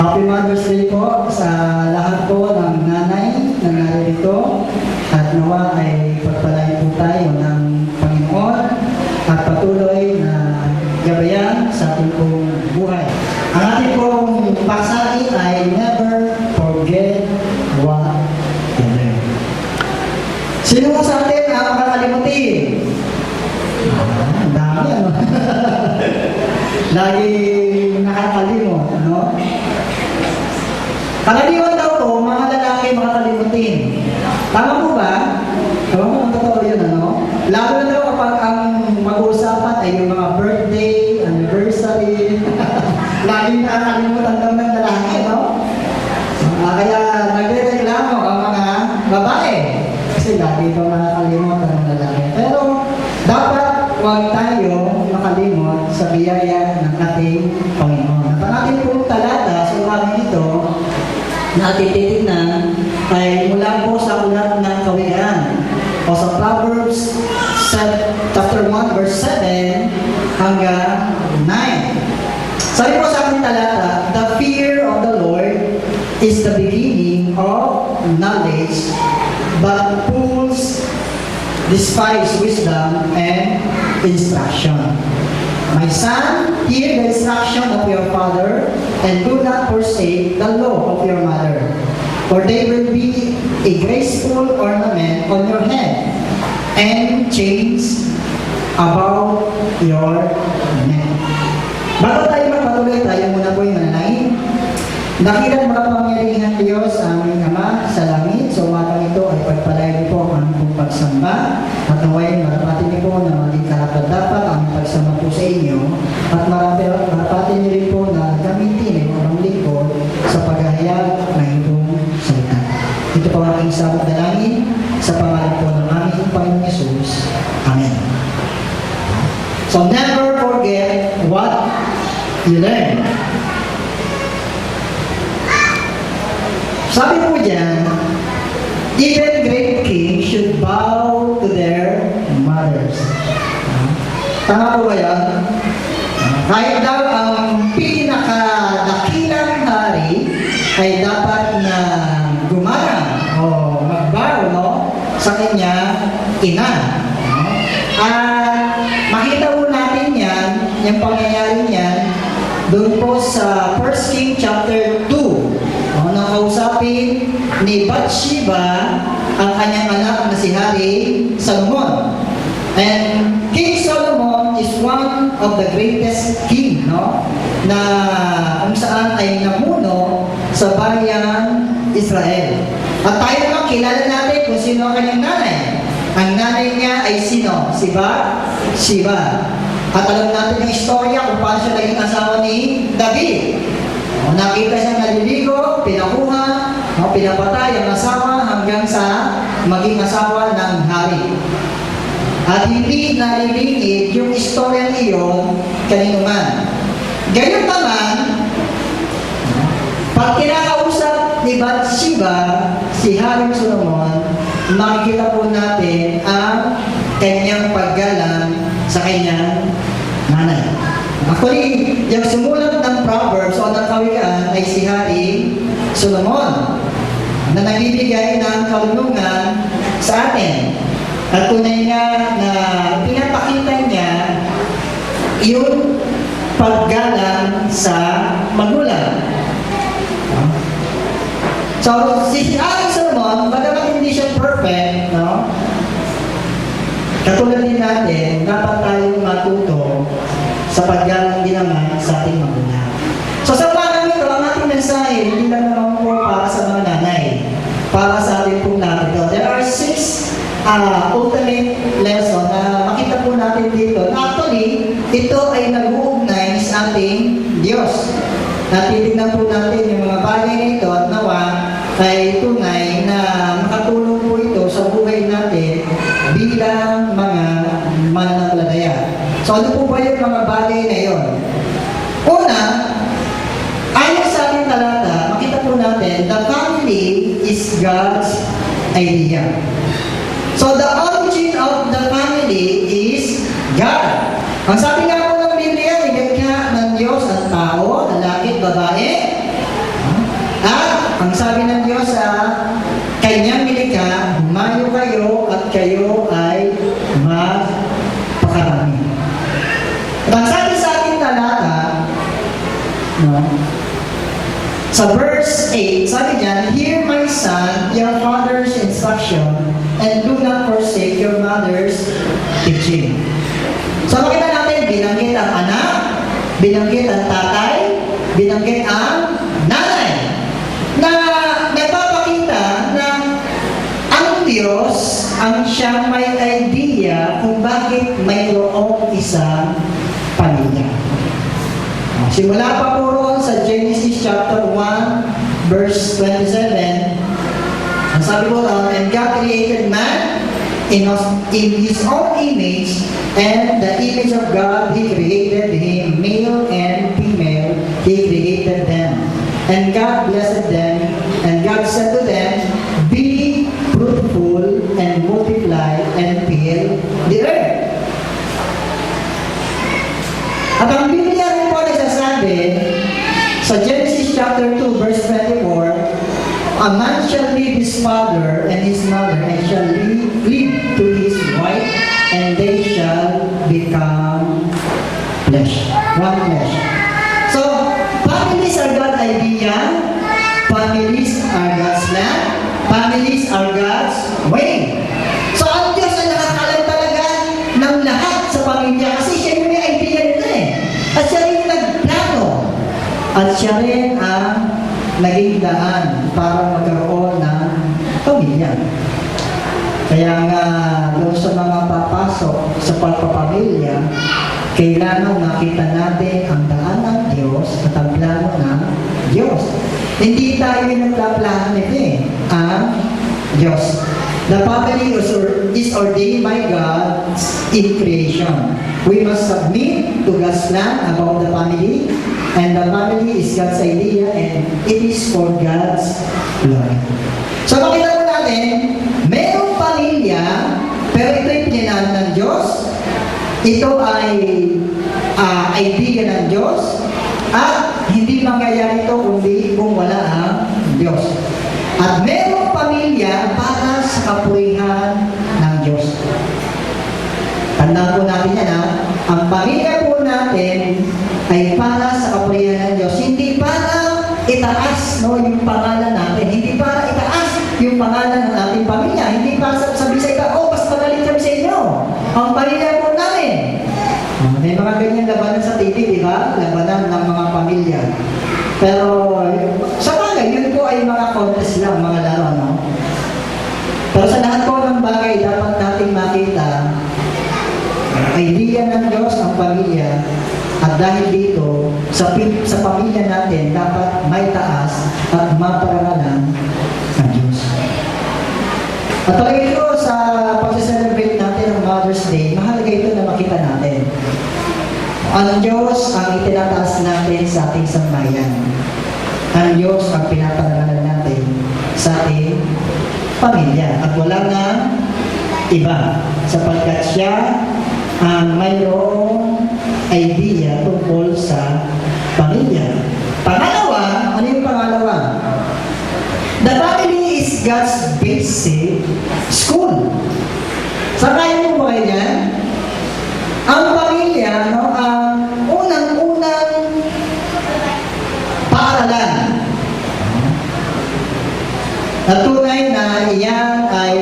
Happy Mother's Day po sa lahat po ng nanay na narito at nawa ay pagpalain po tayo ng Panginoon at patuloy na gabayan sa ating pong buhay. Ang ating pong pasain ay never forget what you learned. Sino po sa atin ang makakalimutin? Ang dami ano? Lagi nakakalimot, no? Karaniwan daw po, mga lalaki makakalimutin. Tama po ba? Tama po, ang totoo yun, ano? Lalo na daw kapag ang mag-uusapan ay yung mga birthday, anniversary, laging nakakalimutan daw ng lalaki, no? Kaya nagre-reklamo ang mga babae. Kasi lagi daw nakakalimutan ng lalaki. Pero dapat huwag tayo makalimot sa biyaya ng ating Panginoon. At ang ating pong talata sa umagang ito na ating titignan ay mula po sa ulat ng Kawikaan o sa Proverbs chapter 1 verse 7 hanggang 9. Sabi po sa ating talata, the fear of the Lord is the beginning of knowledge, but fools despise wisdom and instruction. My son, hear the instruction of your father, and do not forsake the law of your mother, for they will be a graceful ornament on your head, and chains about your neck. Bago tayo magpatuloy, tayo muna po yung manalangin. Dakilang makapangyarihan Diyos, aming Ama sa langit, sa umagang ito ay pagpalain niyo po ang aming pagsamba at naway marapatin niyo po na maging karapat-dapat ang pagsamba po sa inyo at marapatin niyo rin po na gamitin ang aming lingkod sa paghahayag ng inyong salita. Ito po ang aking sabot dalangin sa pangalan po ng aming Panginoong Yesus. Amen. So never forget what you learned. Sabi po dyan, even great kings should bow to their mothers. Tama po ba yan? Kahit daw ang pinakadakilang hari ay dapat na gumana o magbow, no, sa kanya ina. At makita po natin yan, yung pangyayari niyan, doon po sa 1 King chapter 2. Nang kausapin ni Bathsheba ang kanyang anak na si Hari Solomon. And King Solomon is one of the greatest king, no? Na kung saan ay namuno sa bayan Israel. At tayo naman kilala natin kung sino ang kanyang nanay. Ang nanay niya ay sino? Si Bathsheba. At alam natin yung istorya kung paano siya naging asawa ni David. Nakita siya naliligo, pinakuha, pinapatay ang asawa hanggang sa maging asawa ng hari. At hindi nalilingid yung istorya niyon kanino man. Gayon naman, pag kinakausap ni Bathsheba, si Haring Solomon, makikita po natin ang kanyang paggalang sa kanyang nanay. Actually, yung sumulat ng Proverbs o ng Kawikaan ay si Hari Solomon na nagbibigay ng kaunungan sa atin. At tunay nga na pinapakita niya yung paggalang sa magulang. So, si Hari Solomon, bagamat hindi siya perfect, no? Katulad din natin, dapat tayong matuto sa paggalang din naman sa ating magulang. So sa umagang ito, ang ating mensahe, hindi lang naman po para sa mga nanay, para sa ating pong narito. There are 6 ultimate lesson na makita po natin dito. Actually, ito ay nag-uugnay sa ating Diyos. Natitignan po natin yung mga bagay nito at nawa ay tunay na makatulong po ito sa buhay natin bilang mga mananampalataya. So ano po ba yung mga bagay na yun? Una, ayon sa ating talata, makita po natin, the family is God's idea. So the origin of the family is God. Ang sabi nga po ng Biblia, nilikha ng Diyos ang tao, lalaki at babae, ang sabi ng Diyos sa kanyang nilikha, humayo kayo at kayo ay magpakarami. At ang sabi sa ating talata, no, sa verse 8, sabi niya, "Hear my son, your father's instruction, and do not forsake your mother's teaching." So makita natin, binanggit ang anak, binanggit ang tatay, binanggit ang nanay, na nagpapakita na ang Diyos ang siyang may idea kung bakit mayroong isang pamilya. Simula pa po roon sa Genesis chapter 1, verse 27, ang sabi po, "And God created man in His own image, and the image of God He created him, male and female He created them. And God blessed them, and God said to them, Be fruitful and multiply and fill the earth." At ang Biblia rin po nagsasabi sa Genesis chapter 2 verse 24, "A man shall leave his father and his mother and shall cleave to his wife, and they shall become flesh." One flesh. So, families are God's idea, families are God's plan, families are God's way. So, ang Diyos ay nakakalam talaga ng lahat sa pamilya kasi siya yung may idea nila eh. At siya rin nagplano. At siya rin ang naging daan para magkaroon ng pamilya. Kaya nga, doon sa mga papasok sa pagpapamilya, kailangan makita natin ang daan ng Diyos at ang plano ng Diyos. Hindi tayo yung nagpaplano nito eh, ang Diyos. The family is ordained by God in creation. We must submit to God's plan about the family, and the family is God's idea, and it is for God's glory. So makita po natin, mayroong pamilya, pero ito yung pinanaan ng Diyos. Ito ay idea ng Diyos, at hindi mangyayari ito kundi kung wala ang Diyos. At mayroong pamilya para sa kapurihan ng Diyos. Tandaan po natin yan ha. Ang pamilya po natin ay para sa kapurihan ng Diyos. Hindi para itaas yung pangalan natin. Hindi para itaas yung pangalan ng ating pamilya. Hindi para sabi sa iba, "Oh, mas magaling kami sa inyo." Ang pamilya po namin. May mga ganyan labanan sa TV, di ba? Labanan ng mga pamilya. Pero sa bagay, yun po ay mga contest lang, mga laro, no? Pero sa lahat po ng bagay, dapat nating makita idea ng Diyos ang pamilya, at dahil dito, sa pamilya natin, dapat may taas at maparangalan ng Diyos. At talaga ito sa pag-celebrate natin ng Mother's Day, mahalaga ito na makita natin. Ang Diyos ang itinataas natin sa ating sambayan. Ang Diyos ang pinaparangalan natin sa ating pamilya. At wala nga iba, sapagkat siya ang mayroong idea tungkol sa pamilya. Pangalawa, ano yung pangalawa? The family is God's basic school. Sakayin mo ba kayo yan? Ang pamilya, ang unang-unang paaralan. At tunay na iyan ay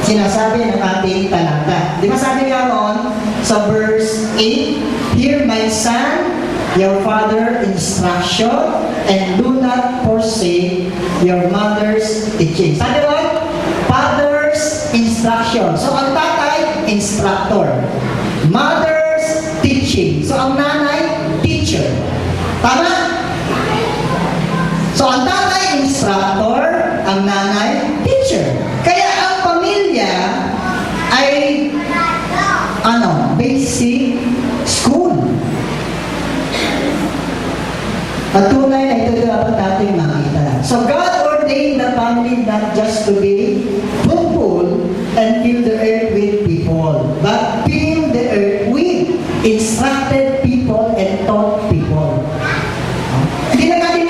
sinasabi ng ating talata. Di ba sabi nga ron sa verse 8, "Hear my son, your father instruction, and do not forsake your mother's teaching." Sabi ron, father's instruction. So ang tatay, instructor. Mother's teaching. So ang nanay, teacher. Tama? So ang tatay, instructor, ang nanay, teacher. Kaya ang pamilya ay basic school. At tunay na ito dapat natin makita. So God ordained the family not just to be fruitful and fill the earth with people, but fill the earth with instructed people and taught people. Hindi lang natin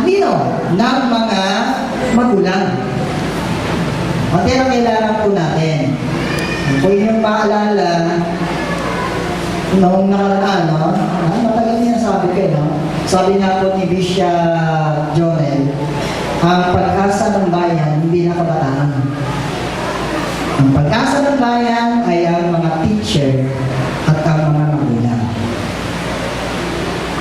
Nino? Ng mga magulang. At yan ang kailangan po natin. Kung inyong maalala, noong nakaraan, no? Matagal niya sabi ko, no? Sabi nga po ni Bishop Jonel, ang pag-asa ng bayan, hindi na kabataan. Ang pag-asa ng bayan ay ang mga teacher at ang mga magulang.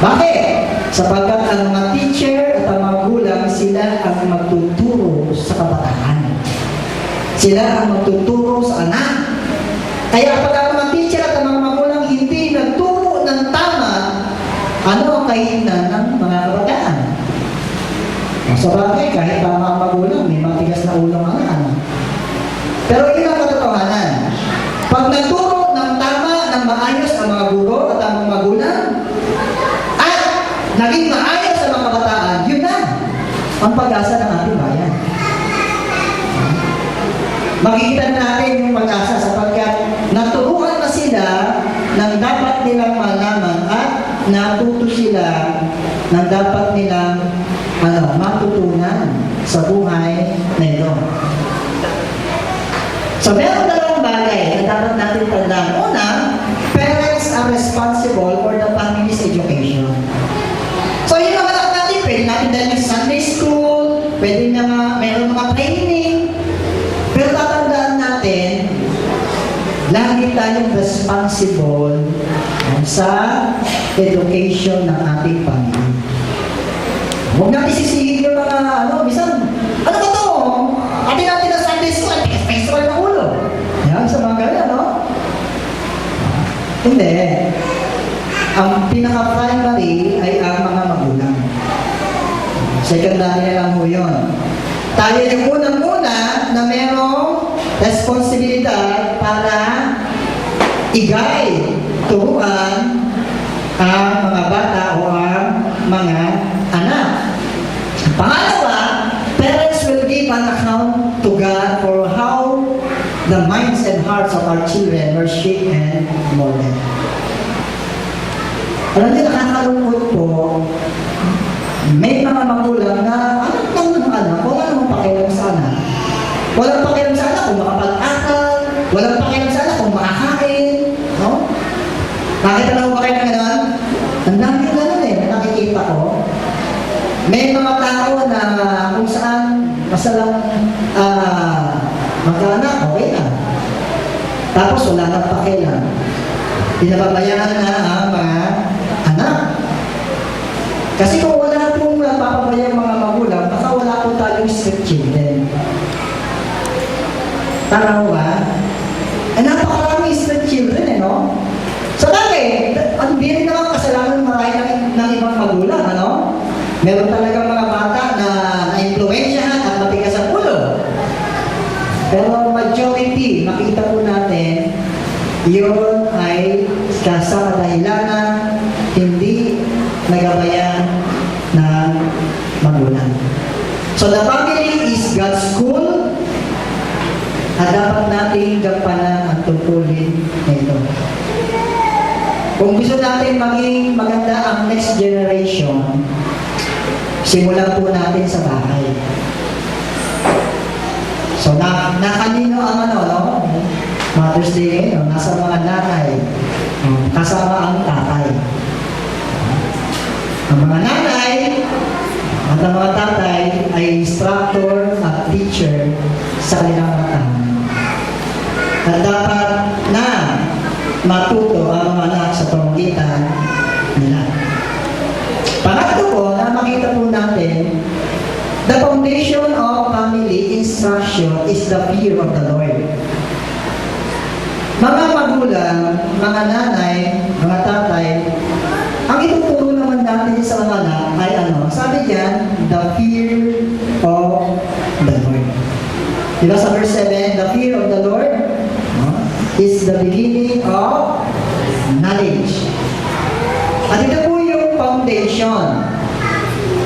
Bakit? Sapagkat ang mga teacher at ang mga magulang, sila ang magtuturo sa kabataan. Sila ang magtuturo sa anak. Kaya pag ang mga teacher at ang mga magulang hindi nagturo ng tama, ano ang kainan ng mga kabataan? Sa bagay, kahit ang mga magulang, may matigas na ulang anak. Pero yun ang katotohanan. Pag nagturo ng tama, ng maayos ang mga guro at ang mga magulang, at naging maayos ang mga kabataan, yun na ang pag-asa ng ating bayan. Makikita natin yung pag-asa sapagkat naturuan na sila ng dapat nilang malaman at natuto sila ng dapat nilang matutunan sa buhay na ito. So, meron dalawang bagay na dapat natin tandaan. Una, parents are responsible for the family's education. So, yung mga anak natin, pwede natin dahil ng Sunday school, pwede na meron mga training, pero tatandaan natin, lagi tayong responsible sa education ng ating family. Huwag natin sisihin yung mga, minsan, ano ba ito? Atin natin na Sunday school, festival ng ulo. Yan, sa mga ganyan, no? Hindi. Ang pinaka-primary ay ang mga magulang. Secondary na lang ho yun. Tayo yung unang-una na merong responsibilidad para i-guide, turuan ang mga bata o ang mga anak. Pangalawa, parents will give an account to God for how the minds and hearts of our children were shaped and molded. Alam niyo, nakakalungkot po, may mga magulang na anak lang ng anak, wala namang pakialam sa anak. Walang pakialam sa anak kung makapag-akal, walang pakialam sa anak kung makakain, no? Nakita na ba kayo ng gano'n? Ang dami gano'n nakikita ko. May mga tao na kung saan masalang magkaanak, okay na. Tapos wala nang pakialam. Pinababayaan na ang mga anak. Kasi kung wala pong napapabayang mga magulang, baka wala po tayong strict children. Tama mo ba? Napakaraming strict children, no? So dati, hindi rin naman kasalanan marami ng ibang magulang, ano? Meron talagang mga bata na na-influensyahan at matigas ang ulo. Pero majority, makita po natin, yun ay sa kadahilanan hindi nagabayan ng magulang. So the family is God's school at dapat natin gampanan ang tungkulin na ito. Kung gusto natin maging maganda ang next generation, simulan po natin sa bahay. So, nakanino ang no? Mother's Day ngayon, nasa mga nanay, kasama ang tatay. Ang mga nanay at ang mga tatay ay instructor at teacher sa kanilang mga tahanan. At dapat na matuto ang mga anak sa pamagitan nila. Pangatlo po, na makita po natin, the foundation of family instruction is the fear of the Lord. Mga magulang, mga nanay, mga tatay, ang ituturo naman natin sa mga anak ay sabi diyan, the fear of the Lord. Diba sa verse 7, the fear of the Lord is the beginning of knowledge. At ito po yung foundation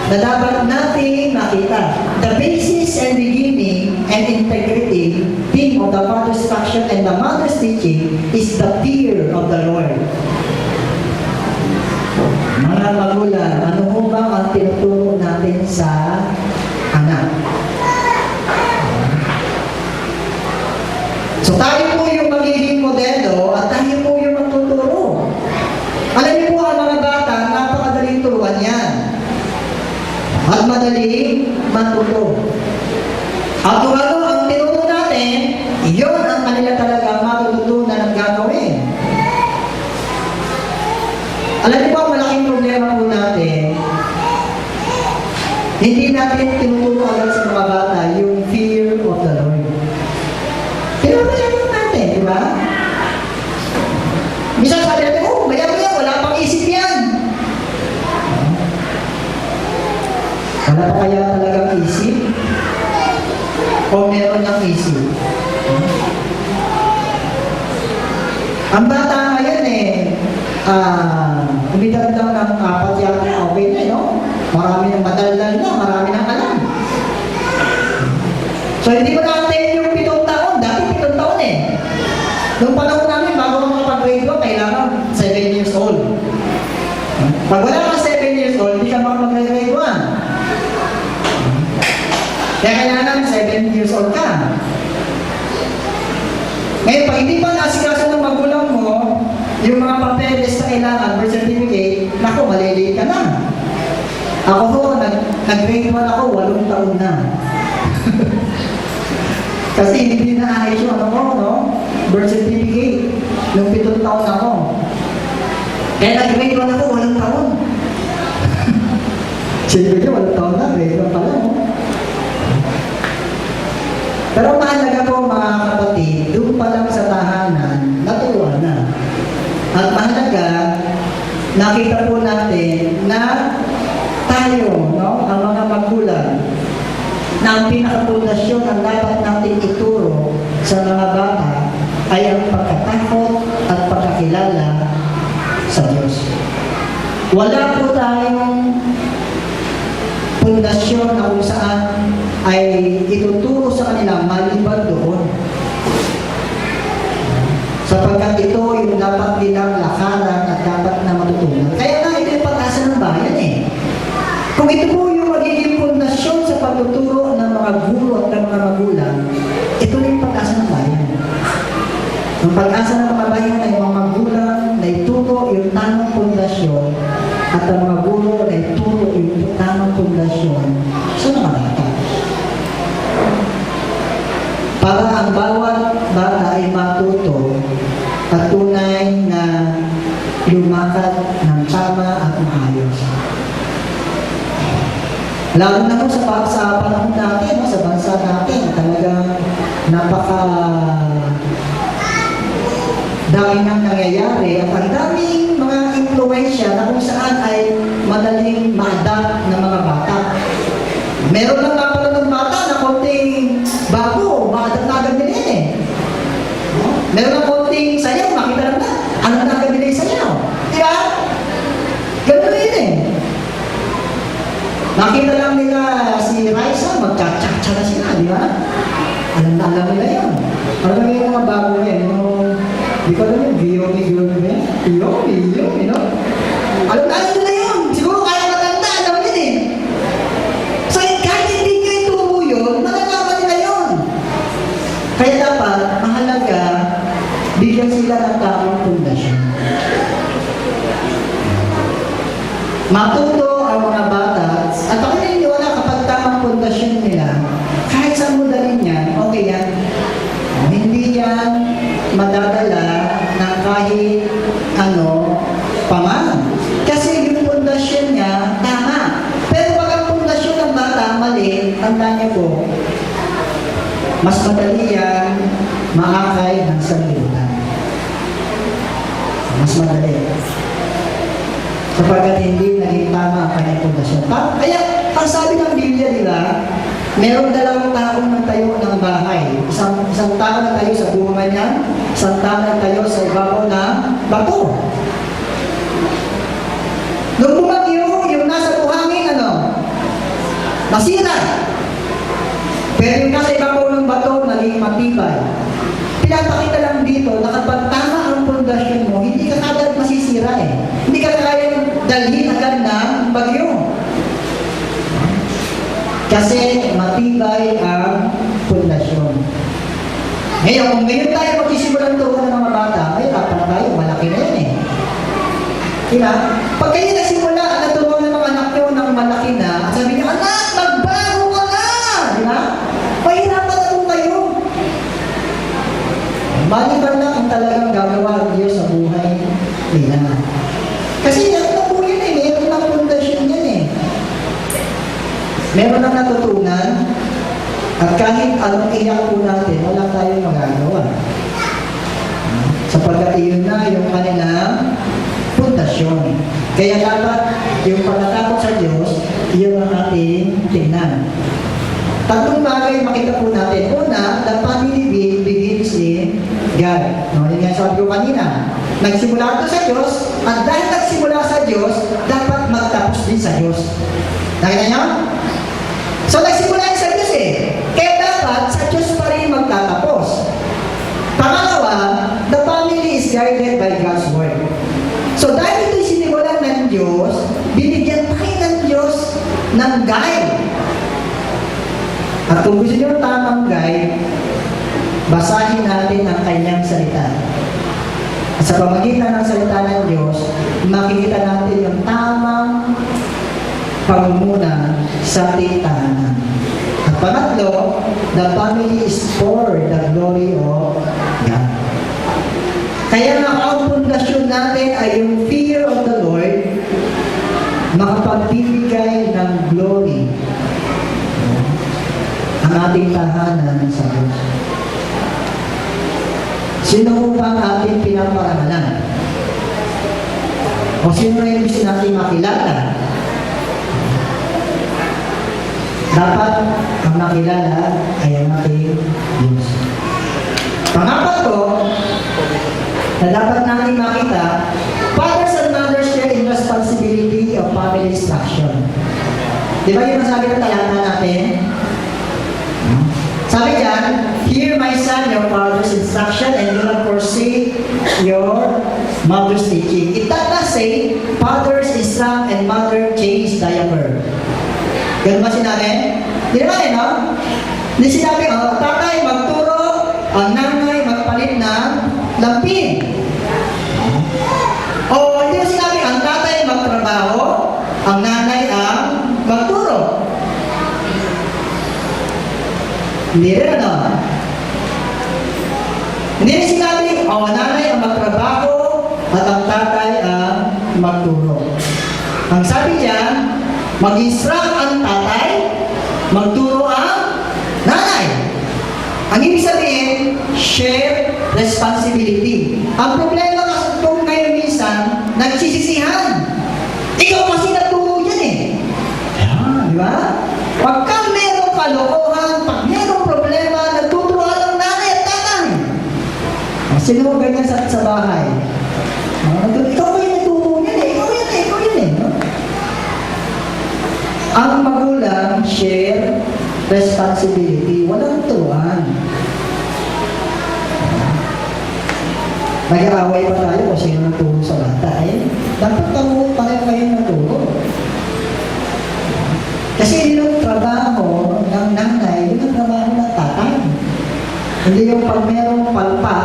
na dapat natin makita. The basis and beginning and integrity theme of the father's instruction and the mother's teaching is the fear of the Lord. Mga magulang, ano ho ba ang tinuturo natin sa anak. So tayo po yung magiging modelo at tayo po yung magtuturo. Alam niyo po ang mga bata, napakadaling turuan yan. At madaling matuto. At kung ano ang tinuro natin, iyon ang kanila talaga matututunan ng gagawin. Alam niyo po ang malaking problema po natin, hindi natin tinuturo agad sa mga bata yung fear of the Lord. Pinapayaan natin, di ba? Minsan sabi natin, oh, maya-maya, wala pang isip yan. Wala pa kaya talagang isip? O meron ng isip? Ang bata ngayon umidad lang ng 4 yata, okay na, no? Marami ng madaldal na, marami ng alam. So, hindi mo natin yung 7 taon. Dati 7 taon Nung panahon namin, bago ka makapag-grade 1, kailangan 7 years old. Pag wala ka 7 years old, hindi ka makapag-grade 1. Kaya kailangan 7 years old ka. Ngayon, pag hindi pa naasikaso ng magulang mo, yung mga papeles na kailangan, birth certificate, naku, malilate ka na. Ako ho, nag-grade 1 ako, 8 taon na. Kasi hindi na-ayos yung birth certificate. Nung 7 taon ako. Kaya nag-grade 1 ako, 8 taon. Siyempre niya, 8 taon na, grade 1 pala, no? Pero mahalaga po mga kapatid, doon pa lang sa tahanan, natuwa na. At mahalaga, nakita po natin na tayo, ang mga magulang, na ang pinakapundasyon ang dapat natin ituro sa mga bata ay ang pagkatakot at pagkakilala sa Diyos. Wala po tayong pundasyon na kung saan ay ituturo sa kanila maliban doon. Sapagkat ito yung dapat nilang lakaran at dapat na matutunan. Kaya nga ito yung pag-asa ng bayan Kung ito po yung magiging pundasyon sa pagtuturo ng mga guro at ng mga magulang, ito na yung pag-asa ng bayan. Ang pag-asa ng mga bayan ay mga magulang na ituro yung tamang pundasyon at ang mga guro na ituro yung tamang pundasyon sa mga bata. Para ang bawat bata ay matuto at tunay na lumakad ng tama at maayos. Lalo na po sa panahon natin, sa bansa natin, talagang napaka dami nang nangyayari at ang daming mga influensya na kung saan ay madaling ma-adapt ng mga bata. Meron lang nga pala ng bata na konting bago, ma-adapt na agad nila Meron lang konting sayaw, makita lang na, ano na agad nila yung sayaw. Diba? Ganun yun Nakita lang nila si Raisa, magtsatsa na sila, di ba? Alam na alam nila yun. Parang yung mga bago di ko alam yun, Yomi, Alam na nila yun. Siguro kaya matanda, alam yun So, kahit hindi nyo ituro yun, malalaman nila yun. Kaya dapat, mahalaga, bigyan sila ng tamang pundasyon. Matuto ang mga bata, at ako naniniwala kapag tamang pundasyon nila, kahit saan mo dalhin yan, okay yan. Hindi yan madadala ng kahit paman. Kasi yung pundasyon niya, tama. Pero pag ang pundasyon ng bata mali, tanda niyo po, mas madali yan maakay ng sanlibutan. Mas madali. Sapagkat hindi naging tama ang kanyang pundasyon. Kaya, ang sabi ng Biblia, di ba, meron 2 taong nagtayo ng bahay. Isang tao nagtayo sa bunga niya, isang tao nagtayo sa ibabaw ng bato. Nung bumagyo, yung nasa buhangin, masira. Pero yung nasa ibabaw ng bato, naging matibay. Pinapakita lang dito na kapag tama ang pundasyon mo, hindi ka agad masisira Hindi ka kaya dalhin agad ng bagyo. Kasi matibay ang pundasyon. Ngayon, kung ngayon tayo magsisimulang turuan ng mga bata, ay dapat tayo, malaki na yan eh. Diba? Pag kayo nagsimula, naturuan ng mga anak nyo ng malaki na, at sabi niyo, anak, magbago ka na! Diba? Pahirapan na po kayo. Maliban lang kung talagang gagawa ang Diyos sa buhay nila. Kasi yan na po yun eh, meron ng pundasyon yan eh. Meron lang natutunan, at kahit anong iyak po natin, wala tayong magagawa. Sapagkat iyon na yung kanilang pundasyon. Kaya dapat yung pagkatakot sa Diyos, iyon ang ating tingnan. Tatlong bagay makita po natin. Una, the family begins in God. No, yun nga sabi ko kanina. Nagsimula ito sa Diyos, at dahil nagsimula sa Diyos, dapat magtapos din sa Diyos. Nakita niyo? So, nagsimula yun sa Diyos eh. Kaya dapat sa Diyos pa rin magtatapos. Pangalawa, the family is guided by God's Word. So, dahil ito'y sinimulan ng Diyos, binigyan tayo ng Diyos ng guide. At kung gusto nyo tamang guide, basahin natin ang kanyang salita. At sa pamagitan ng salita ng Diyos, makikita natin yung tamang pangunguna sa ating tahanan. At pangatlo, the family is for the glory of God. Kaya nga ang pundasyon natin ay yung fear of the Lord, makapagbibigay ng glory ang ating tahanan sa Diyos. Sino po ba ang ating pinaparangalan? O sino na yung gusto natin makilala? Dapat ang makilala ay ang ating Diyos. Pangapat ko, na dapat natin makita, fathers and mothers share in responsibility of family instruction. Di ba yung nasabi ng talata natin? Sabi dyan, hear my son your father's instruction and do not forsake your mother's teaching. It does not say, fathers instruct and mother change diaper. Ganun ba sinabi? Di naman eh, no? Hindi sinabi, tatay magturo, ang nanay magpalit ng lampin. O hindi mo sinabi, ang tatay magtrabaho, ang nanay ang magturo. Hindi rin, ano? Hindi rin sinabi, ang nanay ang magtrabaho at ang tatay ang magturo. Ang sabi diyan, mag-instruct ang tatay, magturo ang nanay. Ang ibig sabihin, share responsibility. Ang problema kasi kung kayo minsan, nagsisisihan. Ikaw kasi nagturo yan eh. Di ba? Pagka merong kalokohan, pag merong problema, nagtuturuan ang nanay at tatay. Sino mo ganyan sa bahay? Ikaw ba yung nagturo yan eh? Ikaw yun eh. No? Ang magulang, share responsibility. Walang turuan. Nag-aaway pa tayo kung sino nagturo sa bata. Dapat pareho kayo nagturo. Kasi yung trabaho ng nanay, yung trabaho ng tatay. Hindi yung pag merong palpa,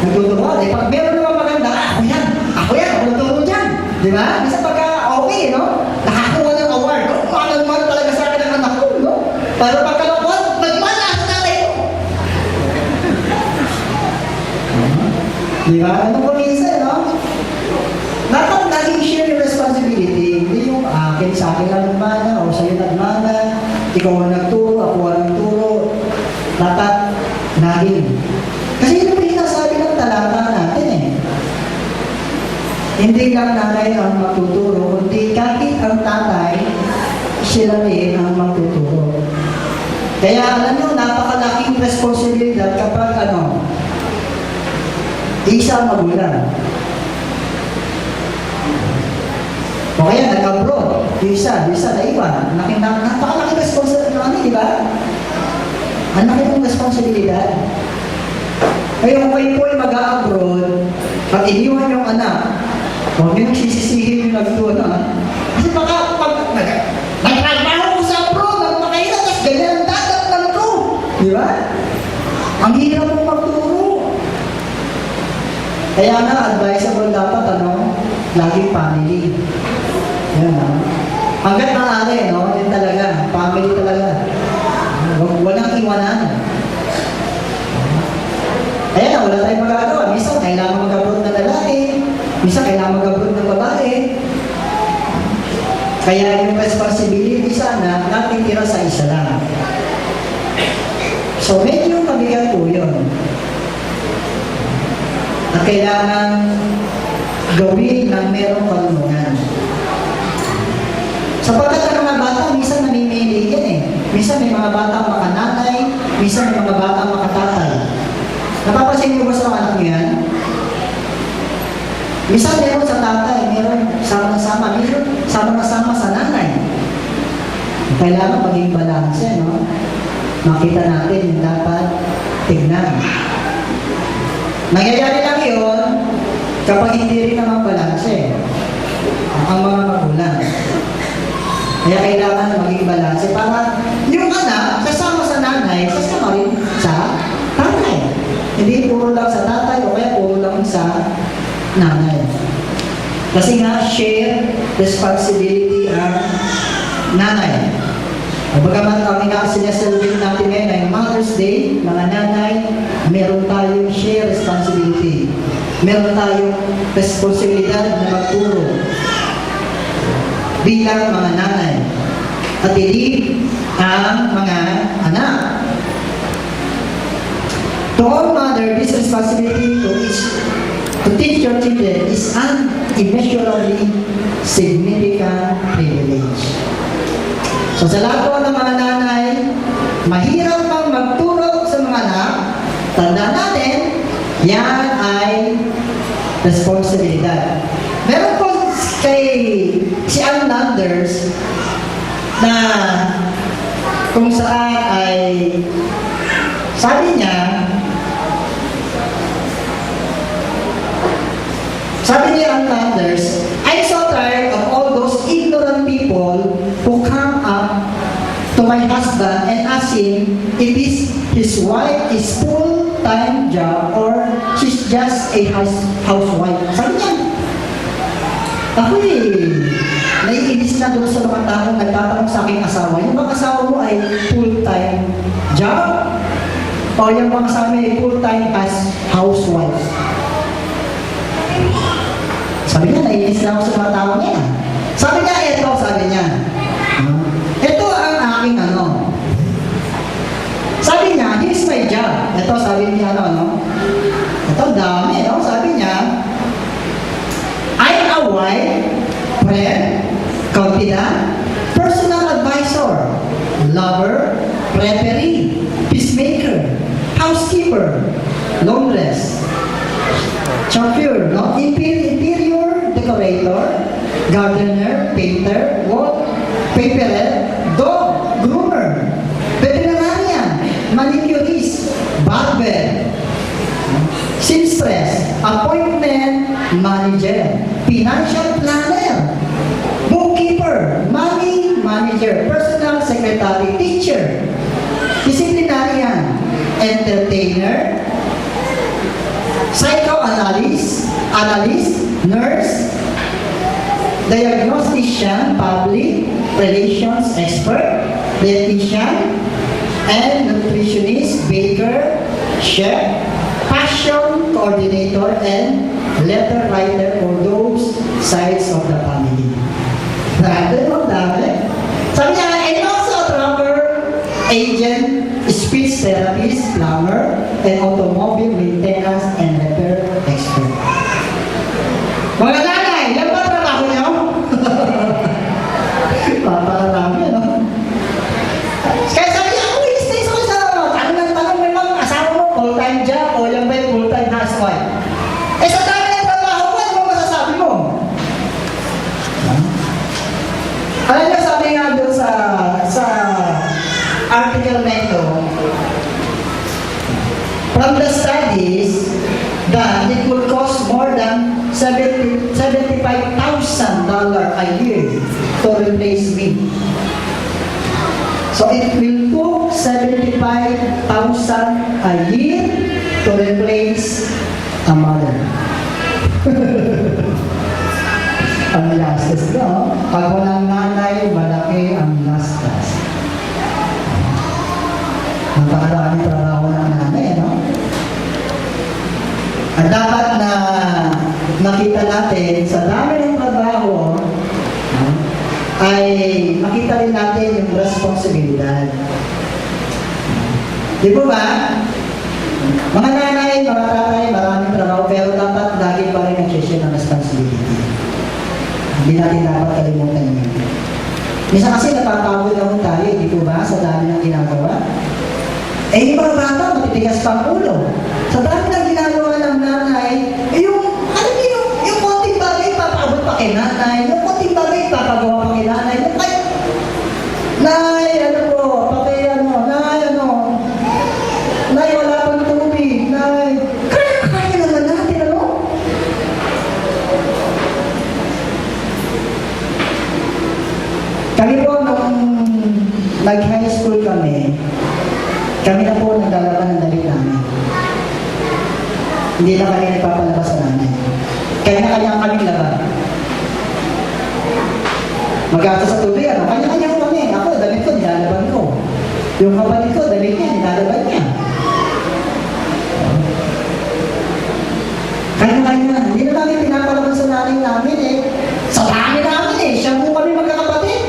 nagtuturuan. Pag meron naman maganda, ako nagturo dyan. Di ba? Kasi pagka okay, no? Nakakuha ng award. Paano naman talaga sa akin ang anak ko, no? Pero pagkalakuan, nagmana sa tatay ko. Di ba? Ano po minsan, no? Dapat naging share yung responsibility. Hindi yung akin sa akin lang nagmana o sa'yo nagmana. Ikaw ang nagturo, ako ang nagturo. Dapat naging. Kasi yun ang pinasabi ng talata natin eh. Hindi lang nanay ang magtuturo, kundi kahit ang tatay, sila rin ang magtuturo. Kaya alam nyo, napakalaking responsibilidad kapag isa magulang. O kaya nag-abroad, yung isa naiwan. Napakalaking responsibilidad, di ba? Ang laki ng responsibilidad. Kaya kung kayo po ay mag-a-abroad, pag iniwan yung anak, huwag nyo nagsisisihin yung nagtuna. Kasi baka pag nagtrabaho ko sa abroad, Kaya nga, advisable dapat, laging family. Yan, hanggat maaari, yun talaga, family talaga. Walang iwanan. Ayan na, wala tayong magagawa. Minsan, kailangan mag-abroad ng lalaki. Minsan, kailangan mag-abroad ng babae. Kaya yung responsibility sana, natin tira sa isa lang. So, medyo mabigat po yun. At kailangan gawin ng merong kalungan. Sapagkat ang mga bata, minsan namimili yan eh. Minsan may mga bata makananay, minsan may mga bata makatatay. Napapansin niyo ba sa mga anak niyo yan? Minsan meron sa tatay, meron sama-sama, meron sama-sama sa nanay. Kailangan maging balanse, Makita natin yung dapat tignan. Nangyayari lang yun kapag hindi rin naman balanse ang mga magulang. Kaya kailangan maging balanse para yung anak kasama sa nanay, kasama rin sa tatay. Hindi puro lang sa tatay o kaya puro lang sa nanay. Kasi nga, share responsibility ang nanay. Bagaman kami nga sineselbate natin ngayon ay Mother's Day, mga nanay, meron tayong share responsibility. Meron tayong responsibilidad na magturo bilang mga nanay at hindi ang mga anak. To all mother, this responsibility to teach your children is an immeasurably significant privilege. So sa lahat po ng mga nanay, mahirap pang magturo sa mga anak, tandaan natin, yan ay responsibilidad. Meron po si Ann Landers na kung saan ay sabi ni Ann Landers, I'm so tired of all those ignorant people who come up to my husband and ask him if his wife is full-time job or she's just a housewife. Sabi niya, naiinis na doon sa mga taong nagtatanong sa aking asawa, yung bang asawa mo ay full-time job? O yung bang asawa mo ay full-time as housewife? Sabi niya, naiinis na ako sa mga tao niya. Sabi niya, ito ang aking Sabi niya, here's my job. Ito, sabi niya, ito, dami, Sabi niya, I'm a wife, friend, confidant, personal advisor, lover, referee, peacemaker, housekeeper, laundress, chauffeur, interior decorator, gardener, painter, paperer, dog groomer, veterinarian, manicurist, barber, seamstress, appointment manager, financial planner, bookkeeper, money manager, personal secretary, teacher, disciplinarian, entertainer, psychoanalyst, nurse, diagnostician, public relations expert, dietitian, and nutritionist, baker, chef, passion coordinator, and letter writer for those sides of the family. Dami. Sabi niya, and also a trucker, agent, speech therapist, plumber, and automobile maintenance and repair expert. Mga nanay, yan ba trabaho niyo? Paparami, Kaya sabi niya, stay sa tanong may mga asawa mo, full-time job, o yan ba yung full-time housewife? Sa dami ng trabaho mo, ano mo masasabi mo? Alam niyo, sabi nga doon sa article na ito, from the studies, that it would cost more than $75,000 a year to replace me. So it will took $75,000 a year to replace a mother. Ang gastos, no? Pag walang nanay, malaki ang gastos. Napakaraming trabaho ng nanay, no? At dapat na makita natin sa dami ng trabaho, no, ay makita rin natin yung responsibilidad. Di ba ba? Mga nanay, mga tatay, maraming trabaho, pero dapat lagi pa rin nag-share ng responsibility. Hindi natin dapat kalimutan yun. Minsan kasi napapagod naman tayo, di po ba, sa dami ng ginagawa? Eh, yung mga bata, matitigas pa ang ulo. Sa dami ng ginagawa ng nanay, eh yung, alam niyo, yung konting bagay, papaabot pa kay nanay, yung konting bagay, papagawa pa kay nanay, yung kay, nay, ano po, patay, nay, wala pang tubig, nay, kaya naman natin, ano? Kami po, nung nag-high school kami na po naglalaban ng damit namin. Hindi na kami nagpapalabas sa namin. Kanya-kanya kaming laban. Mag-asa sa tubig, ano? Kanya-kanya ko kami. Ako, damit ko, nilalaban ko. Yung kapatid ko, damit niya, nilalaban niya. Kanya-kanya. Hindi na namin pinapalaban sa namin namin eh. Sa dami namin eh. Siya po kami magkakapatid.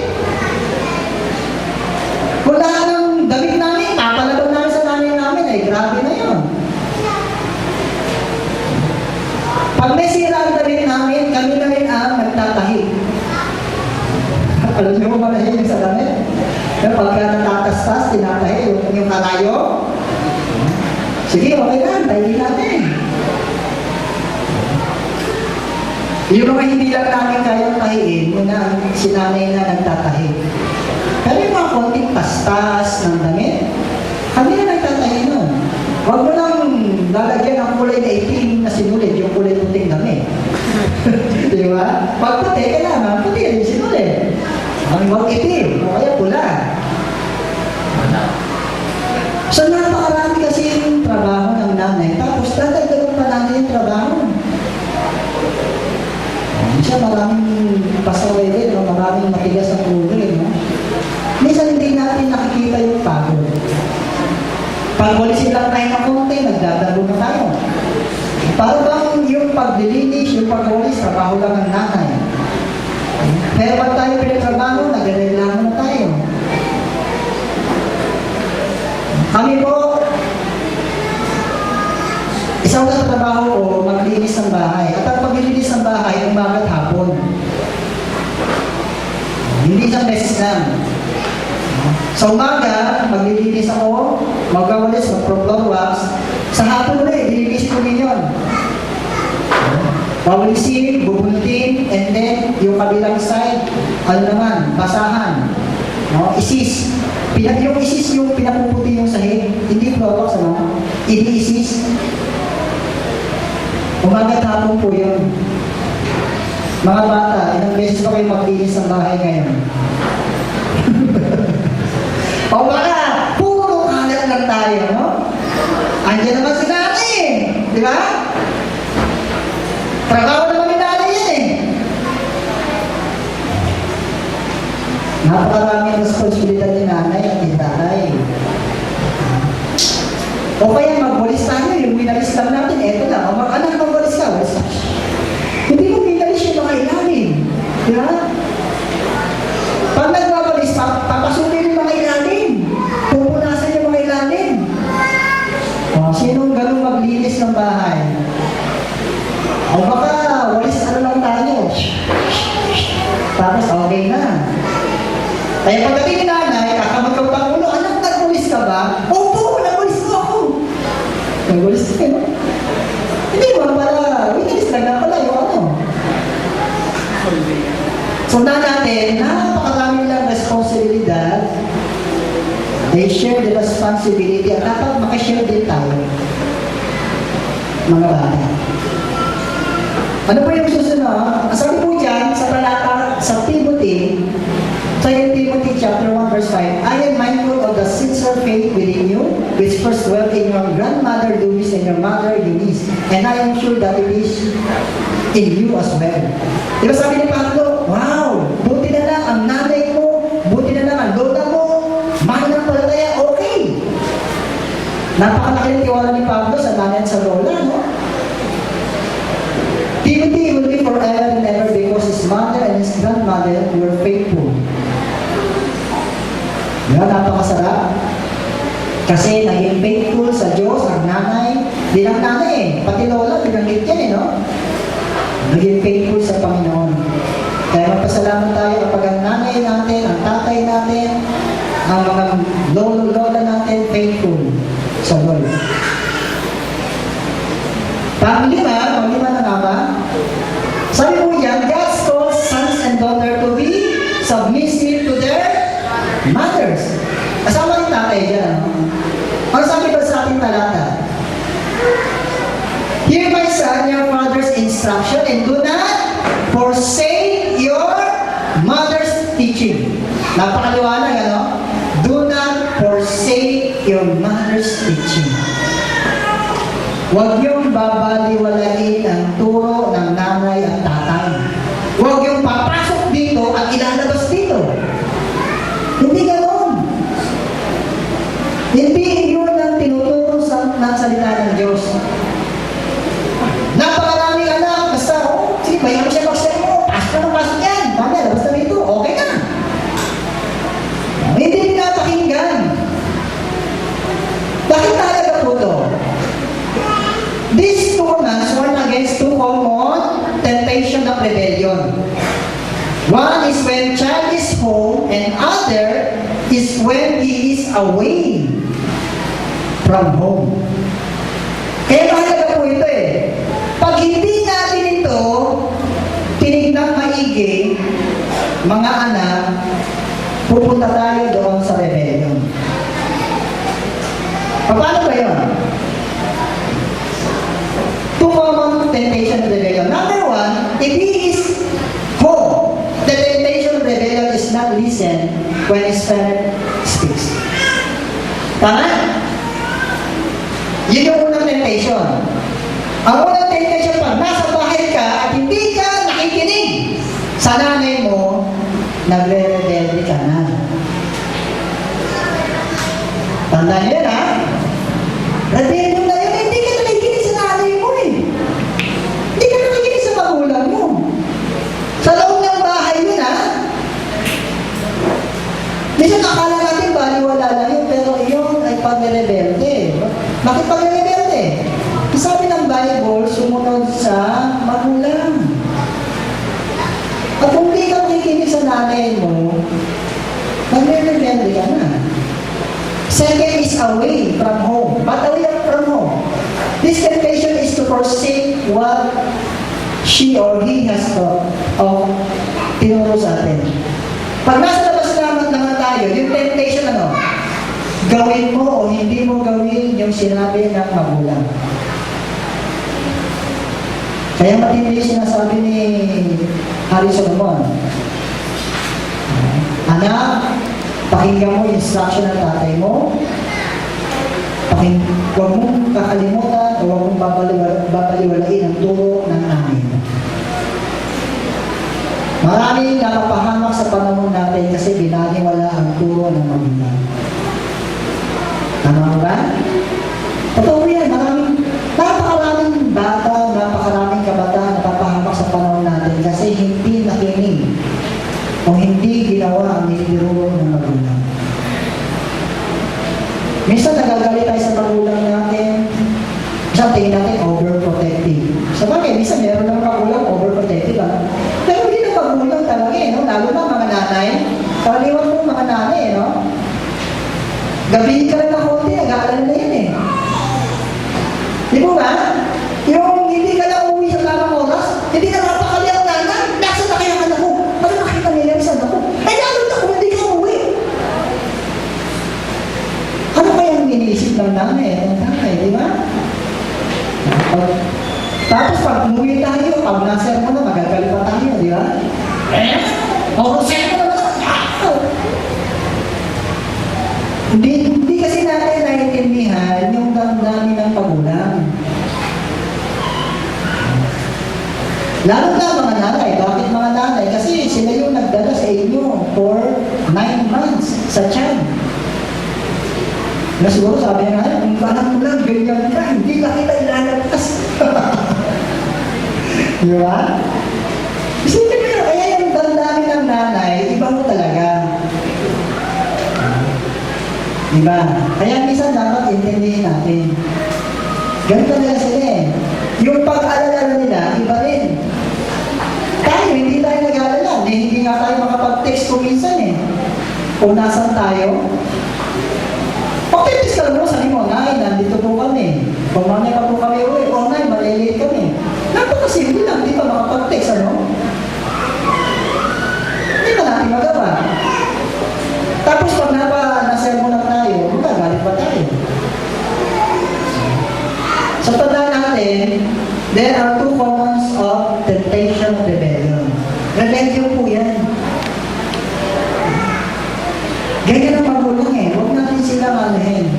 Wala nang damit namin, papalaban namin sa namin namin eh. Grabe na yun. Pag may sira ang damit namin, kami na rin ang nagtatahi. Alam niyo ba na sa damit? Pero pagka natatastas, tinatahi yung kalayo. Sige, okay lang, tayo natin. Yung mga hindi lang namin kayang tahiin, muna si nanay na nagtatahi. Pero yung mga konting pastas ng damit, kami na nagtatahi nun. Huwag mo lang lalagyan ng kulay na itim na sinulid, yung kulay puting damit. Di ba? Pag puti, kailangan puti rin sinulid. Ang huwag itim, o kaya pula. So napakarami kasi yung trabaho ng nanay, tapos dadagdagan pa natin yung trabaho. Siya maraming pasaway din, no? Maraming matigas ang ulo, no? Minsan hindi natin nakikita yung pagod. Pag walisin lang tayo ng konti, nagdadago na tayo. Para bang yung paglilinis, yung pagwalis, trabaho lang ng nanay. Pero pag tayo pinatrabaho, nagreklamo na tayo. Kami po, isang trabaho ko, maglinis ng bahay. At ang paglilinis ng bahay, umaga at hapon. Hindi isang beses lang. Sa umaga, maglilinis ako, magwawalis, mag-floor wax. Sa hapon ulit, dililinis ko rin yun. Pawalisin, bubuntin, and then yung kabilang side, ano naman, basahan. No? Isis. Yung isis yung pinapuputi yung sahig. Hindi floor wax, ano? Ini-isis. Umaga at hapon po yun. Mga bata, ilang beses pa kayo maglinis ng bahay ngayon? O baka, puro kalat lang tayo, no? Andiyan naman si nanay eh. Di ba? Trabaho naman ni nanay yan eh. Napakaraming responsibilidad ni nanay at ni tatay. O kaya magwalis tayo, yung winalis lang natin, eto lang. O anak, magwalis ka, walis ka. Hindi mo winalis yung mga ilalim. Di ba? Pag nagwawalis, papasukin yung mga ilalim. Pupunasan yung mga ilalim. O, sinong ganun maglinis ng bahay? O baka, walis ano lang tayo. Tapos okay na. Kaya pagdating ni nanay, kakamagkaw pa ulo, anak, nagwalis ka ba? Opo, nagwalis ko ako. Nagwalis ka, no? Hindi mo pala, winalis lang na pala yung ano. So na natin, napakarami lang responsibilidad. They share the responsibility at dapat makashare din tayo. Mga bata. Ano po yung susunod? Sabi po dyan, sa talata, sa Timothy, sa Timothy chapter 1 verse 5, I am mindful of the sincere faith within you, which first dwelt in your grandmother Eunice and your mother Eunice, and I am sure that it is in you as well. Di ba sabi ni Pablo, wow, buti na lang ang nanay mo, buti na lang ang lola mo, mananampalataya, okay. Napakalaki ng tiwala ni Pablo sa nanay at sa lola, no? Timothy will be forever and ever because his mother and his grandmother were faithful. Yan, napakasarap. Kasi naging faithful sa Diyos, ang nanay. Di lang nanay eh, pati lola, binanggit yan eh, no? Naging faithful sa Panginoon. Kaya magpasalamat tayo kapag ang nanay natin, ang tatay natin, ang mga lolo-lola natin, faithful sa Lord. Panglima na nga ba? Sabi mo yan, God calls sons and daughters to be submissive to their mothers. Kasama rin tatay dyan. Ang sabi ba sa ating talata? Hear my son, your father's instruction, and do not forsake your mother's teaching. Napakaliwanag, ano? Do not forsake your mother's teaching. Huwag yung babaliwalain ang turo ng nanay at tatay. Huwag yung papasok dito at ilalabas dito. Hindi ganoon. Hindi yun ang tinuturo ng salita ng Diyos. Napakaraming anak, basta, sige, bayan mo siya mag-step mo, pasok yan, mamaya, basta dito, okay na. Hindi pinapakinggan. Bakit talaga po ito? These two commands warn against two common temptation of rebellion. One is when child is home, and other is when he is away from home. Kaya mahalaga po ito eh. Pag hindi natin ito tinignang maigi, mga anak, pupunta tayo doon sa rebellion. Paano ba yun? Two common temptation of rebellion. Number one, if he is home, the temptation of rebellion is not listen when his parent speaks. Tama? Yun yung unang temptation. Ang unang temptation, pag nasa bahay ka at hindi ka nakikinig sa nanay mo, nagre-rebelde ka na. Tandaan niyo na, rebellion na yun, hindi ka nakikinig sa nanay mo eh. Hindi ka nakikinig sa magulang mo. Sa loob ng bahay yun ha. Minsan akala natin baliwala lang yun, pero yun ay pag-rebelde. Bakit pag-rebelde? Sabi ng Bible, sumunod sa magulang. At kung di ka makikinig sa nanay mo, magre-rebelde ka na. Second is away from home. But away from home. This temptation is to forsake what she or he has taught of tinuro sa atin. Pag nasa labas naman tayo, yung temptation ano? Gawin mo o hindi mo gawin yung sinabi ng magulang. Kaya matindi yung sinasabi ni Hari Solomon. Anak, pakinggan mo yung instruction ng tatay mo. Huwag mong kakalimutan o huwag mong babaliwalain ang turo ng nanay mo. Maraming napapahamak sa panahon natin kasi binaliwala ang turo ng magulang. Tama ba? Totoo yan. Napakaraming bata, napakaraming kabataan napapahamak sa panahon natin kasi hindi nakinig o hindi ginawa ang niliro ng magulang. Minsan nagagalit tayo sa magulang natin. Minsan tingin natin overprotective. Sa bagay, minsan meron ng magulang overprotective. Pero hindi na magulang talaga eh, no? Lalo na mga nanay. Karaniwan mo mga nanay, no? Gabi ka lang na konti, nag-aalala na yan eh. Di mo ba? Yung hindi ka lang umuwi sa tamang oras, hindi ka napakali ang nanay, nasa na kaya anak mo? Ano nakita nila yung anak mo? Eh lalo na kung hindi ka umuwi. Ano kaya ang iniisip ng nanay? Di ba? Tapos pag umuwi tayo, pag nasa mo na, magagalit pa tayo, di ba? Hindi kasi natin naiintindihan yung damdamin ng pagulang. Lalo na mga nanay. Bakit mga nanay? Kasi sila yung nagdala sa inyo for 9 months sa tiyan. Na siguro sabi nga, kung anak mo lang, ganyan ka, hindi ka kita ilalagpas. Di ba? Isipin mo yun, kaya yung damdamin ng nanay, iba mo talaga. Di ba? Kaya minsan dapat intindihin natin. Ganito nila sila eh. Yung pag-alala nila, iba rin. Tayo, hindi tayo nag-alala. Hindi nga tayo makapag-text kung minsan eh. Kung nasan tayo. Pag-text ka lang mo, sabi mo, Nay, nandito po kami. Kung mamaya pa po kami uwi, o Nay, malilate kami. Napakasimple lang, di pa makapag-text, ano? Hindi pa natin magawa. Tapos pag nasermo na tayo, magagalit pa tayo. Sa tandaan natin, there are two forms of temptation of rebellion. Rebellion po yan. Ganyan ang magulang eh. Huwag natin sila manahin.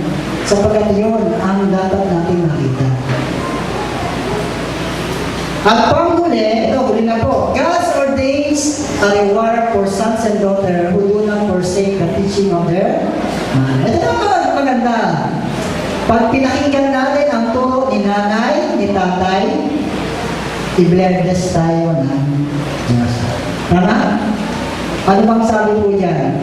Sapagkat yun ang dapat natin makita. At panghuli, ito, huli na po. God ordains a reward for sons and daughters who do not forsake the teaching of their man. Ito naman maganda. Pag pinakinggan natin ang turo ni nanay, ni tatay, i-bless tayo ng Diyos. Tama? Ano bang sabi po dyan?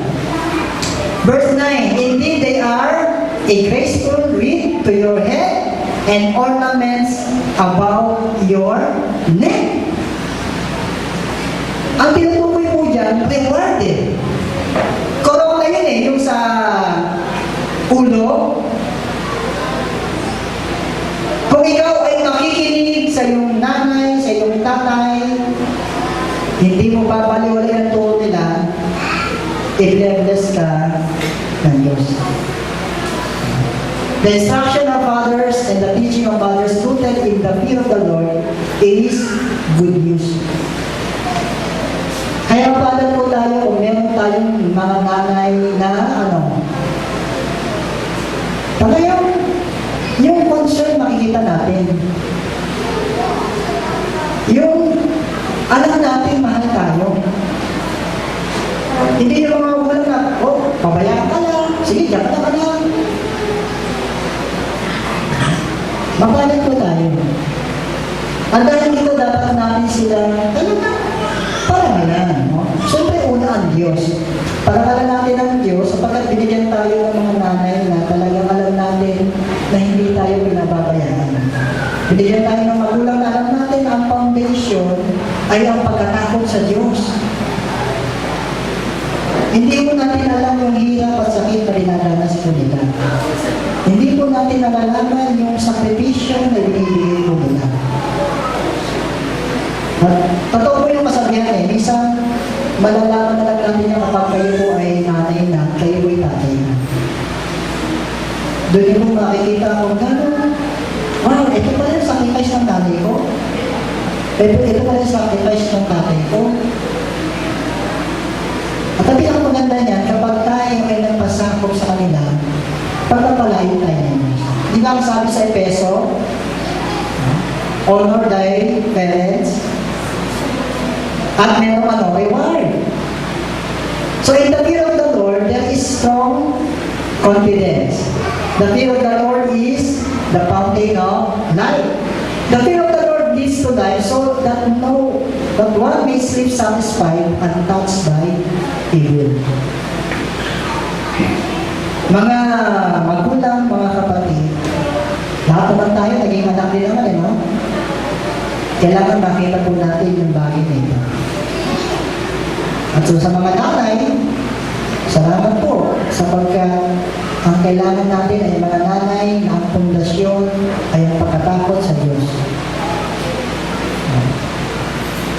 Verse 9, indeed they are a graceful wreath to your head and ornaments about your neck. Ang tinutukoy po dyan, rewarded. Corona yun eh, yung sa ulo. Kung ikaw ay makikinig sa iyong nanay, sa iyong tatay, hindi mo babaliwalay ang turo nila, i-bless ka ng Diyos. The instruction of fathers and the teaching of fathers rooted in the fear of the Lord is good news. Kaya pala po tayo kung meron tayong mga nanay na Pagka yung concern makikita natin. Yung alam natin mahal tayo. Hindi yung mga ulan na, pabayaan ka lang, sige, diyan ka lang. Mapalit po tayo. At dahil dito dapat natin sila, talaga, parangalan. No? Siyempre, una ang Diyos. Parangalan natin ang Diyos sapagkat binigyan tayo ng mga nanay na talagang alam natin na hindi tayo pinababayaan. Binigyan tayo ng magulang na alam natin na ang foundation ay ang pagkatakot sa Diyos. Hindi po natin alam yung hirap at sakit na dinadanas po nila. Hindi po natin nalalaman yung sakripisyo na binibigay po nila. Totoo po yung kasabihan eh. Minsan, malalaman na lang natin yung kapag kayo po ay nanay na, kayo po ay tatay na. Doon yung makikita kung gano'n, wow, ito pala yung sacrifice ng nanay ko. Ito pala yung sacrifice ng tatay ko. At ang pinakamaganda niyan, kapag tayo ay nagpasakop sa kanila, pagpapalayo tayo niya. Di ba ang sabi sa Epeso? Honor thy parents at meron reward. So in the fear of the Lord, there is strong confidence. The fear of the Lord is the fountain of life. The fear of the Lord leads to life so that one may sleep satisfied and untouched by evil. Mga magulang, mga kapatid, lahat naman tayo, naging anak din naman, no? Kailangan makita po natin yung bagay na ito. At so sa mga nanay, salamat po sapagkat ang kailangan natin ay mga nanay na ang pundasyon ay ang pagkatakot sa Diyos.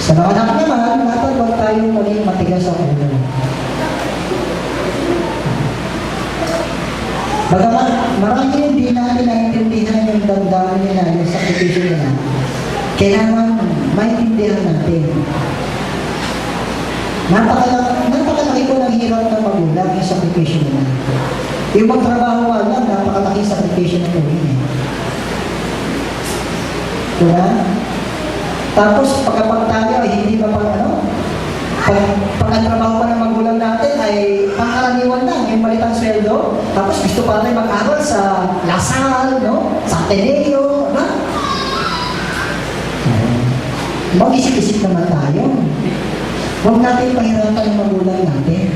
Sa mga anak naman, dapat huwag tayong maging matigas sa ulo. Bagamat marami hindi natin naintindihan yung damdamin nila, yung sakripisyo nila. Kailangan maintindihan natin. Napakalaki po ng hirap ng magulang yung sakripisyo nila. Yung magtrabaho lang, napakalaki sakripisyo na po yun. Diba? Tapos pagkapag tayo ay hindi pa pang ano, pag ang trabaho pa ng magulang natin ay pangkaraniwan lang, yung malitang sweldo. Tapos gusto pa natin mag-aral sa Lasal, no? Sa Ateneo, no? Mag-isip-isip naman tayo. Huwag natin pahirapan ng magulang natin.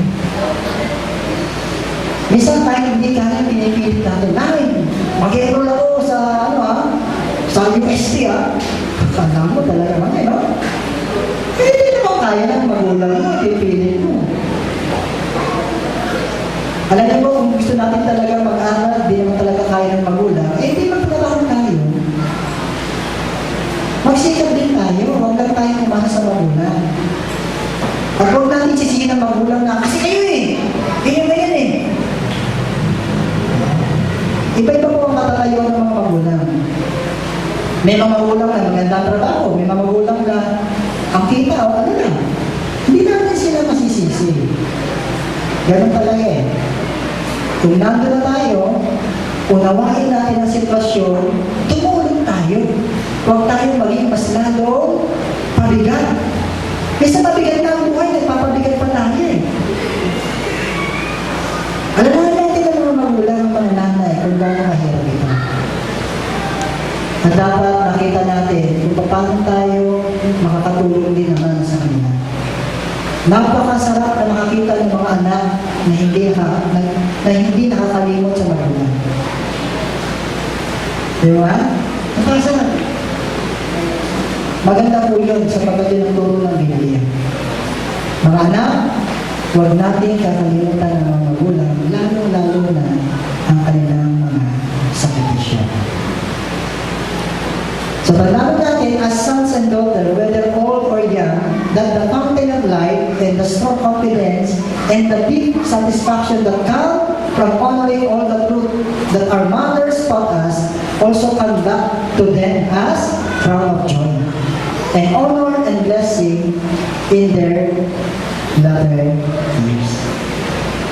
Minsan tayo hindi kaya pinipilit natin. Namin, mag-enroll ako sa, sa UST, Kanda mo talaga naman, no? Eh, hindi naman kaya ng magulang mo, pipilit mo. Alam mo, kung gusto natin talaga mag-aral, di naman talaga kaya ng magulang, eh, hindi magtrabaho tayo. Magsikap din tayo, huwag lang tayo kumasa sa magulang. At huwag natin sisihin ng magulang na, kasi kayo ganyan ba yan Iba-iba po ang katatayuan ng mga magulang. May mga magulang na magandang trabaho, may mga magulang na ang kita o ano lang. Hindi natin sila masisisi. Ganun talaga Kung nandun na tayo, unawain natin ang sitwasyon, tumulong tayo. Huwag tayo maging mas lalong pabigat. Kasi mabigat na ang buhay, nagpapabigat pa tayo Alalahan natin ang mga magulang ng mga nanay kung gano'ng mahirap ito. At dapat nakita natin kung paano tayo makakatulong din naman sa kanila. Napakasarap na makakita ng mga anak na hindi nakakalimot sa magulang. Di ba? Napakasarap. Maganda po yun sa pagkatinuturo ng Biblia. Mga anak, huwag natin kakalimutan ng mga magulang, lalo-lalo na ang kanilang mga sakripisyo. So, tandaan natin as sons and daughters, whether old or young, that the fountain of life and the strong confidence and the deep satisfaction that come from honoring all the truth that our mothers taught us also conduct to them as crown of joy and honor and blessing in their latter years.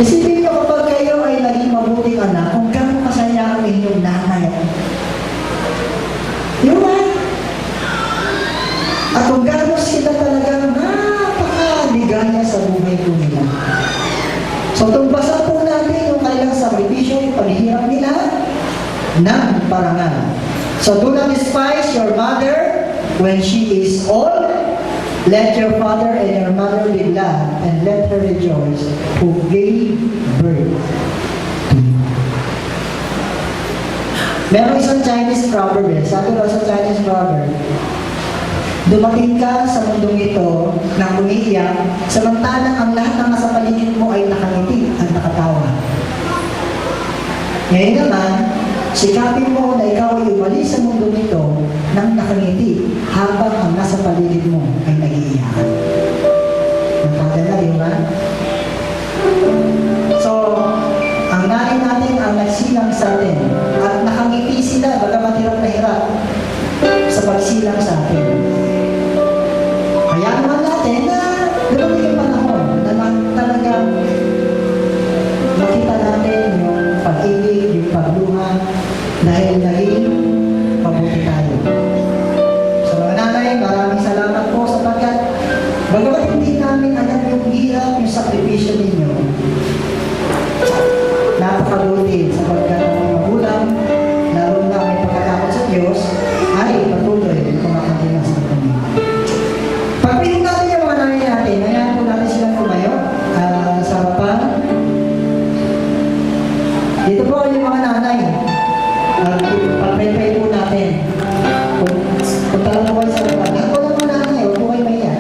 Isipin niyo kapag kayo ay naging mabuting anak, kung gano'ng masaya ang inyong nanay. Yun ba? At kung gano'n sila talagang napakaligaya sa buhay ko nila. So, tumbasan po natin yung kanilang sakripisyo, yung paghihirap nila ng parangal. So, do not despise your mother when she is old. Let your father and your mother be glad, and let her rejoice who gave birth to you. Meron isang Chinese proverb Sabi daw sa Chinese proverb, dumating ka sa mundong ito na umiiyak, samantalang ang lahat ng nasa paligid mo ay nakangiti at nakatawa. Ngayon naman, sikapin mo na ikaw ay umalis sa mundong ito nang nakangiti habang ang nasa paligid mo ay nag-iiyakan. Napagdala, di ba? So, ang nanay natin ang nagsilang sa atin at nakangiti sila bagamat hirap na hirap sa pagsilang sa atin. Kaya naman natin na dumating yung panahon na talagang makita natin yung pag-ibig, yung pagluha dahil naging mabuti tayo. Sa mga nanay, maraming salamat po sapagkat bagamat hindi namin alam yung hirap, yung sakripisyo ninyo, napakabuti sapagkat ang mga magulang, lalo na may pagkatakot sa Diyos, ay patuloy kumakakilas sa kanya. Pagpiling natin yung mga nanay natin, hayaan po natin silang tumayo sa harapan. Dito po yung mga nanay. Pag-pray po natin. Punta lang po kayo sa harapan. Lahat po lang mga nanay, huwag po kayo mahiya.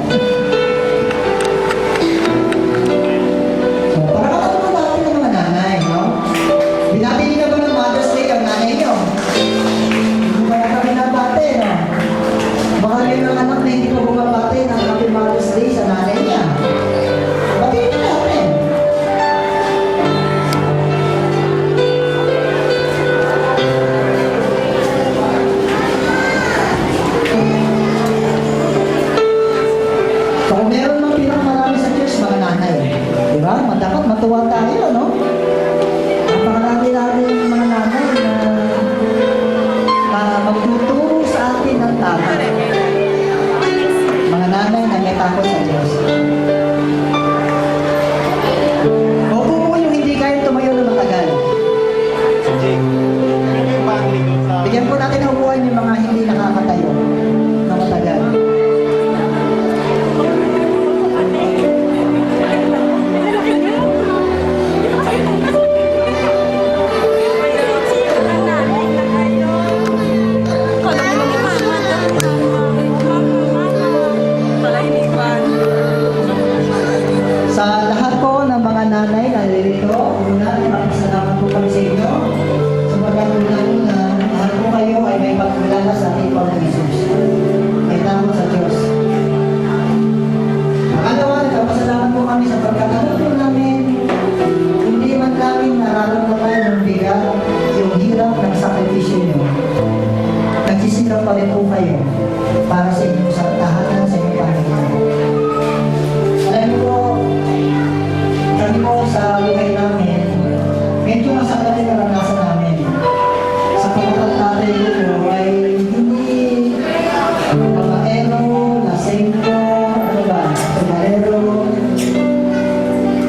So, para katulungan natin ng mga nanay, no? Binabili na ba ng Mother's Day ang nanay nyo? Hindi ba kami nabate, no? Baka rin ang anak na hindi pa bumabate ng Happy Mother's Day sa nanay niya. Batiin na natin. pa rin po kayo para sa inyong sa tahanan, sa inyong pamilya. Alam niyo po, kami po sa lugar namin, medyo masakit yung karanasan namin. Sa pagkakatatay ko ay hindi babaero, lasengko, ano ba, tumarero,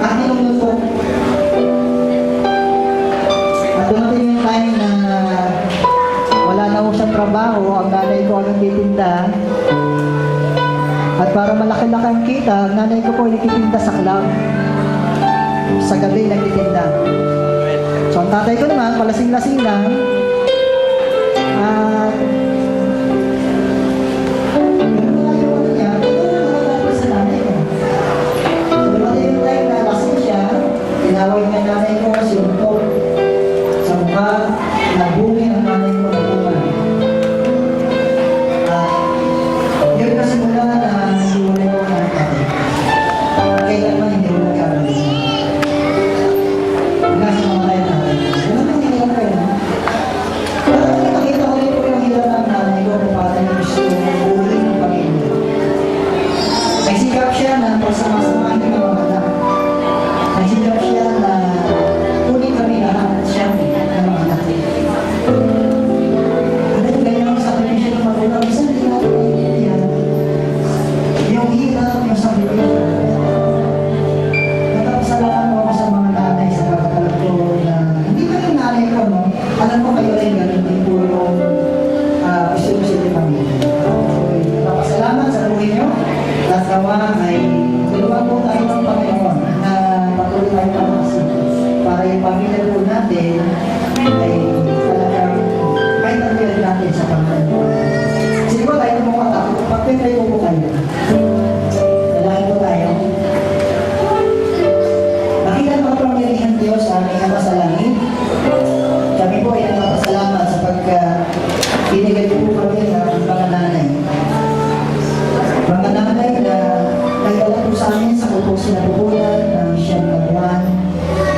at niluluto. At dumating yung time na wala na ho siyang trabaho, ang nanay ko ang nagtitinda. At para malaki-laki ang kita, ang nanay ko po nagtitinda sa club. Sa gabi nagtitinda. So ang tatay ko naman, palasing-lasing lang. At yung mga yung niya, ito na nakakapos sa nanay ko. So dumating yung time na lasing siya, tinawag niya nanay ko si Untok. Sa mukha, nabungi ang nanay ko na bunga. Yun na simula na siwalay ko ng tatay. Kailanman hindi ko nagkamali. Nasa mga tayo natin. Ano nang hirap kayo? Nakita ko rin po yung hirap ng nanay ko kung paano yung gusto buhay ng pamilya. Nagsikap siya na pasama-samahin ng mga anak. Nagsikap siya na kunin kami lahat siya ng mga anak. Ano yung ganyan ang sakripisyo ng magulang? Isang hindi natin naiintindihan. Yung hirap, yung sakripisyo. Nagpapasalamat mo ako sa mga nanay sa pagkakalat ko na hindi ka yung nanay ko, no? Alam ko kayo rin ganun din po yung gusto ko sila pamilya. Nagpapasalamat sa buhay nyo. At gawa ay tulungan po tayo ng Panginoon na patuloy tayo pamasin para yung pamilya po natin ay talagang may nangyari natin sa Panginoon. Sige po tayo mo katakot. Pagpintay po kayo. Dalangin po tayo. Nakita mga pangyarihan Diyos sa aming Ama sa langit. Kami po ay nagpapasalamat sa binigay po kami ng mga nanay. Mga nanay na nagdala po sa amin sa kutusin na bubulan ng siyang na buwan,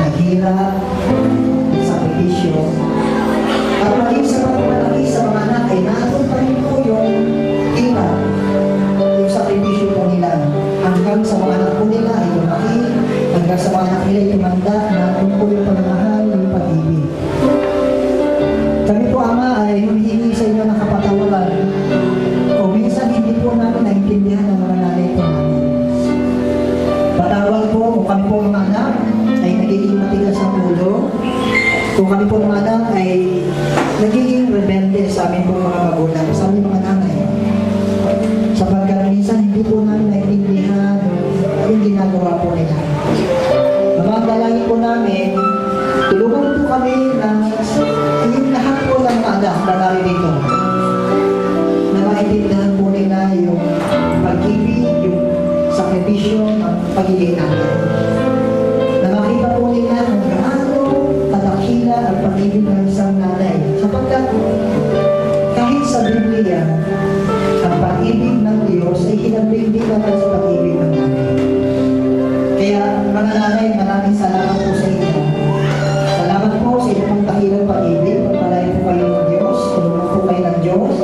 naghirap, sakripisyo. At maging sa pagpapalaki sa mga anak ay natin pa rin po yung hirap, yung sakripisyo po nila. Hanggang sa mga anak po nila ay lumaki, hanggang sa mga anak nila ay tumanda na po yung pagmamahal, yung pag-ibig. Kami po, Ama, ay humihingi sa inyo ng kapatawaran. Kung minsan hindi po namin naintindihan ng mga nanay po namin. Patawag po kung kami po mga anak ay nagiging matigas ang ulo. Kung kami po mga anak ay nagiging rebelde sa amin po mga magulang, sa aming mga nanay. Sapagkat minsan hindi po namin naintindihan yung ginagawa po nila. Mga dalangin po namin, tulungan po kami ng yung lahat po ng mga anak na naririto. Na maintindihan po nila yung pag-ibig, yung sakripisyo ng pagiging natin. Na makita po nila kung gaano katakila ang pag-ibig ng isang nanay. Sapagkat kahit sa Biblia, ang pag-ibig ng Diyos ay hinabing din naman sa pag-ibig ng nanay. Kaya mga nanay, maraming salamat po sa inyo. Salamat po sa inyong dakilang pag-ibig. Pagpalain po kayo ng Diyos. Tulungan po kayo ng Diyos.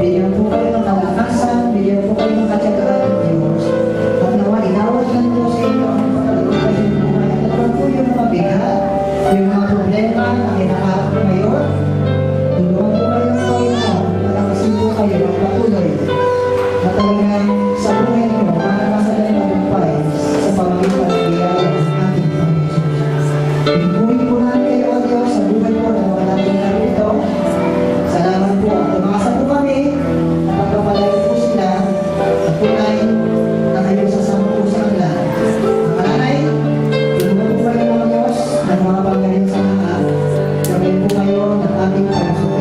Bigyan po kayo ng kalakasan. Bigyan po kayo ng katyagaan ng Diyos. At nawa, inawat ng Diyos sa inyo ang pagkaligtas ng buhay. At naman po yung mga bigat, yung mga problema na kinakaharap po ngayon. Tulungan po kayo ng Panginoon. Malakasin po kayo ng patuloy. Na talagang sa buhay nyo, makakasalan ng tagumpay sa pamagitan ng biyaya ng ating Panginoon. Pinuhin po natin kayo, O Diyos, sa buhay po ng mga natin narito. Salamat po. At umasa po kami na pagpapalayo po sila at tunay na kayo sasama po sa kanila. Mga nanay, tulungan po kayo ng Diyos ng mga pangyarin sa lahat. Gawin po kayo ng ating panginoon.